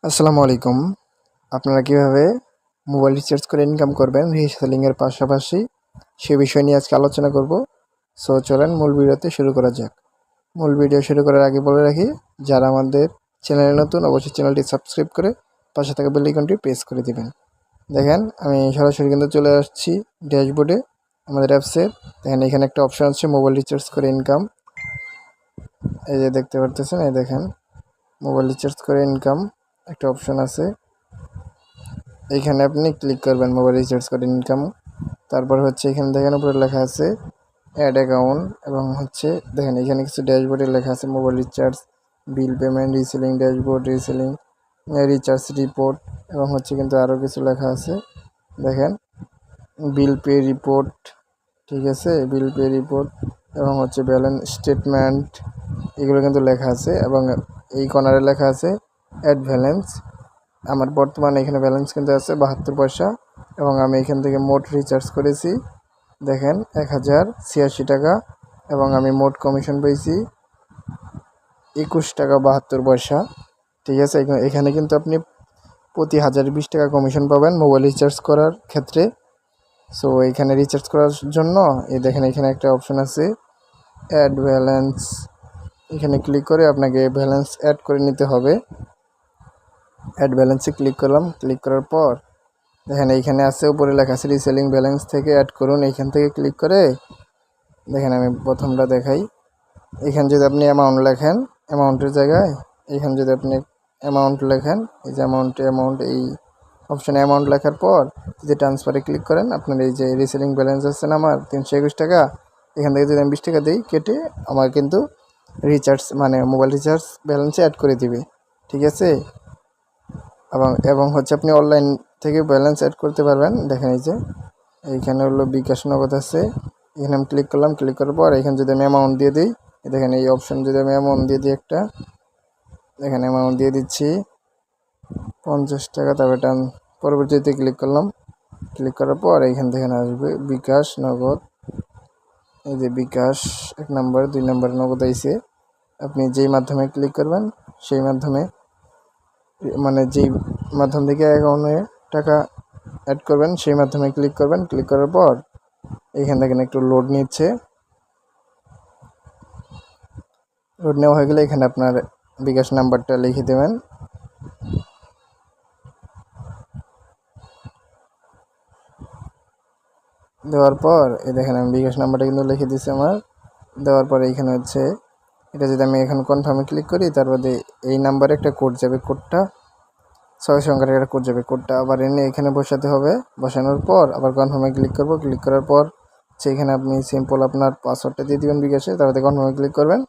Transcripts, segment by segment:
আসসালামু আলাইকুম। আপনারা কিভাবে মোবাইল রিচার্জ করে ইনকাম করবেন রিসেলিং এর পাশাপাশি সে বিষয় নিয়ে আজকে আলোচনা করব। সো চলেন মূল ভিডিওতে শুরু করা যাক। মূল ভিডিও শুরু করার আগে বলে রাখি, যারা আমাদের চ্যানেলে নতুন অবশ্যই চ্যানেলটি সাবস্ক্রাইব করে পাশে থাকা বেল আইকনটি প্রেস করে দিবেন। দেখেন আমি সরাসরি কিন্তু চলে আসছি ড্যাশবোর্ডে আমাদের অ্যাপসের। দেখেন এখানে একটা অপশন আছে মোবাইল রিচার্জ করে ইনকাম। এই যে দেখতে পারতেছেন, এই দেখেন মোবাইল রিচার্জ করে ইনকাম একটা অপশন আছে। এইখানে আপনি ক্লিক করবেন মোবাইল রিচার্জ করে ইনকাম। তারপর হচ্ছে এখানে দেখেন উপরে লেখা আছে অ্যাড অ্যাকাউন্ট, এবং হচ্ছে দেখেন এখানে কিছু ড্যাশবোর্ডে লেখা আছে mobile recharge, bill payment, reselling dashboard, reselling recharge report, এবং হচ্ছে কিন্তু আরও কিছু লেখা আছে। দেখেন বিল পে রিপোর্ট, ঠিক আছে, বিল পে রিপোর্ট এবং হচ্ছে ব্যালেন্স স্টেটমেন্ট, এগুলো কিন্তু লেখা আছে। এবং এই কর্নারে লেখা আছে অ্যাড ব্যালেন্স। আমার বর্তমানে এখানে ব্যালেন্স কিন্তু আছে 72 পয়সা, এবং আমি এখান থেকে মোট রিচার্জ করেছি দেখেন 1086 টাকা, এবং আমি মোট কমিশন পেয়েছি 21 টাকা 72 পয়সা। ঠিক আছে, এখানে কিন্তু আপনি প্রতি 1020 টাকা কমিশন পাবেন মোবাইল রিচার্জ করার ক্ষেত্রে। সো এখানে রিচার্জ করার জন্য এই দেখেন এখানে একটা অপশন আছে অ্যাড ব্যালেন্স। এখানে ক্লিক করে আপনাকে ব্যালেন্স অ্যাড করে নিতে হবে। অ্যাড ব্যালেন্সে ক্লিক করলাম। ক্লিক করার পর দেখেন এইখানে আছে উপরে লেখা আছে রিসেলিং ব্যালেন্স থেকে অ্যাড করুন। এইখান থেকে ক্লিক করে দেখেন আমি প্রথমটা দেখাই। এখানে যদি আপনি অ্যামাউন্ট লেখেন, অ্যামাউন্টের জায়গায় এখানে যদি আপনি অ্যামাউন্ট লেখেন, এই যে অ্যামাউন্ট এই অপশানে অ্যামাউন্ট লেখার পর যদি ট্রান্সফারে ক্লিক করেন, আপনার এই যে রিসেলিং ব্যালেন্স আছে না আমার 321 টাকা, এখান থেকে যদি আমি 20 টাকা দিই কেটে আমার কিন্তু রিচার্জ মানে মোবাইল রিচার্জ ব্যালেন্সে অ্যাড করে দিবে। ঠিক আছে, এবং হচ্ছে আপনি অনলাইন থেকে ব্যালেন্স অ্যাড করতে পারবেন। দেখেন এই যে এইখানে হলো বিকাশ নগদ আছে, এখানে আমি ক্লিক করলাম। ক্লিক করার পর এখানে যদি আমি অ্যামাউন্ট দিয়ে দিই, দেখেন এই অপশন যদি আমি অ্যামাউন্ট দিয়ে দিই একটা, দেখেন অ্যামাউন্ট দিয়ে দিচ্ছি 50 টাকা। তারপর পরবর্তীতে ক্লিক করলাম। ক্লিক করার পর এইখান থেকে আসবে বিকাশ নগদ। এই যে বিকাশ 1 নম্বর 2 নম্বর নগদ আইছে। আপনি যেই মাধ্যমে ক্লিক করবেন সেই মাধ্যমে মানে যেই মাধ্যম থেকে অ্যাকাউন্টে টাকা অ্যাড করবেন সেই মাধ্যমে ক্লিক করবেন। ক্লিক করার পর এইখান থেকে একটু লোড নিচ্ছে। লোড নেওয়া হয়ে গেলে এখানে আপনার বিকাশ নাম্বারটা লিখে দেবেন। দেওয়ার পর এই দেখেন আমি বিকাশ নাম্বারটা কিন্তু লিখে দিচ্ছি আমার। দেওয়ার পরে এইখানে হচ্ছে এটা যদি আমি এখন কনফার্মে ক্লিক করি, তারপরে এই নাম্বারে একটা কোড যাবে, কোডটা 6 সংখ্যার একটা কোড যাবে। কোডটা আবার এনে এখানে বসাতে হবে। বসানোর পর আবার কনফার্মে ক্লিক করব। ক্লিক করার পর সেখানে আপনি সিম্পল আপনার পাসওয়ার্ডটা দিয়ে দিবেন বিকাশে, তারপরে কনফার্মে ক্লিক করবেন।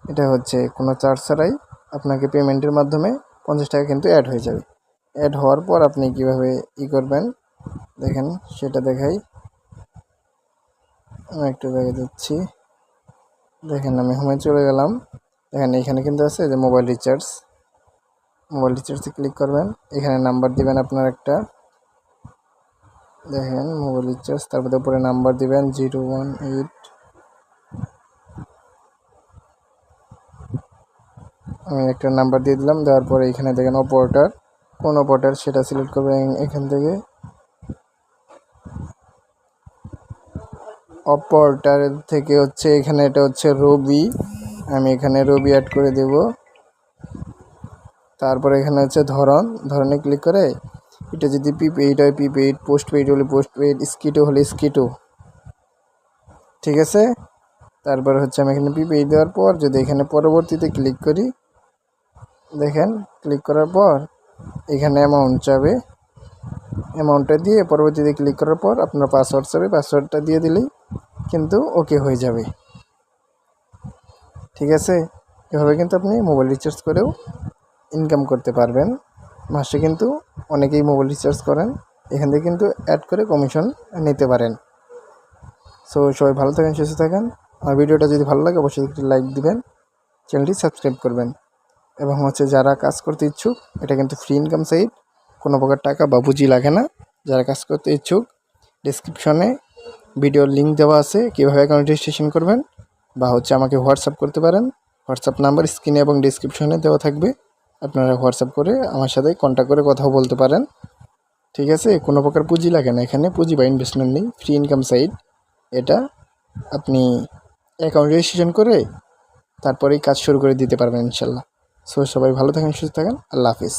এটা হচ্ছে কোনো চার্জ ছাড়াই আপনাকে পেমেন্টের মাধ্যমে 50 টাকা কিন্তু অ্যাড হয়ে যাবে। অ্যাড হওয়ার পর আপনি কিভাবে করবেন দেখেন সেটা দেখাই। আমি একটু দেখে দিচ্ছি। দেখেন আমি হোমে চলে গেলাম। দেখেন এখানে কিন্তু আছে যে মোবাইল রিচার্জ। মোবাইল রিচার্জে ক্লিক করবেন, এখানে নাম্বার দিবেন আপনার একটা। দেখেন মোবাইল রিচার্জ, তারপরে উপরে নাম্বার দিবেন 018। আমি একটা নাম্বার দিয়ে দিলাম। দেওয়ার পরে এখানে দেখেন অপারেটর, কোন অপারেটর সেটা সিলেক্ট করবেন এখান থেকে। অপারেটর থেকে হচ্ছে এখানে এটা হচ্ছে রবি, আমি এখানে রবি অ্যাড করে দেব। তারপরে এখানে হচ্ছে ধরনে ক্লিক করে এটা যদি প্রিপেইড হয় প্রিপেইড, পোস্টপেইড হলে পোস্টপেইড, স্কিটো হলে স্কিটো। ঠিক আছে, তারপর হচ্ছে আমি এখানে প্রিপেইড দেওয়ার পর যদি এখানে পরবর্তীতে ক্লিক করি, দেখেন ক্লিক করার পর এখানে অ্যামাউন্ট চাবে। অ্যামাউন্টটা দিয়ে পরবর্তীতে ক্লিক করার পর আপনার পাসওয়ার্ড চাবে, পাসওয়ার্ডটা দিয়ে দিলেই কিন্তু ওকে হয়ে যাবে। ঠিক আছে, এভাবে কিন্তু আপনি মোবাইল রিচার্জ করেও ইনকাম করতে পারবেন। মাসে কিন্তু অনেকেই মোবাইল রিচার্জ করেন, এখান থেকে কিন্তু অ্যাড করে কমিশন নিতে পারেন। সো সবাই ভালো থাকেন, সুস্থ থাকেন। আমার ভিডিওটা যদি ভালো লাগে অবশ্যই একটি লাইক দিবেন, চ্যানেলটি সাবস্ক্রাইব করবেন। এবং হচ্ছে যারা কাজ করতে ইচ্ছুক, এটা কিন্তু ফ্রি ইনকাম সাইট, কোনো প্রকার টাকা বা পুঁজি লাগে না। যারা কাজ করতে ইচ্ছুক ডেসক্রিপশনে ভিডিওর লিঙ্ক দেওয়া আছে কীভাবে অ্যাকাউন্ট রেজিস্ট্রেশন করবেন, বা হচ্ছে আমাকে হোয়াটসঅ্যাপ করতে পারেন। হোয়াটসঅ্যাপ নাম্বার স্ক্রিনে এবং ডেসক্রিপশনে দেওয়া থাকবে। আপনারা হোয়াটসঅ্যাপ করে আমার সাথে কন্ট্যাক্ট করে কথাও বলতে পারেন। ঠিক আছে, কোনো প্রকার পুঁজি লাগে না, এখানে পুঁজি বা ইনভেস্টমেন্ট নেই, ফ্রি ইনকাম সাইট এটা। আপনি অ্যাকাউন্ট রেজিস্ট্রেশন করে তারপরেই কাজ শুরু করে দিতে পারবেন ইনশাল্লাহ। সো সবাই ভালো থাকেন, সুস্থ থাকেন, আল্লাহ হাফিজ।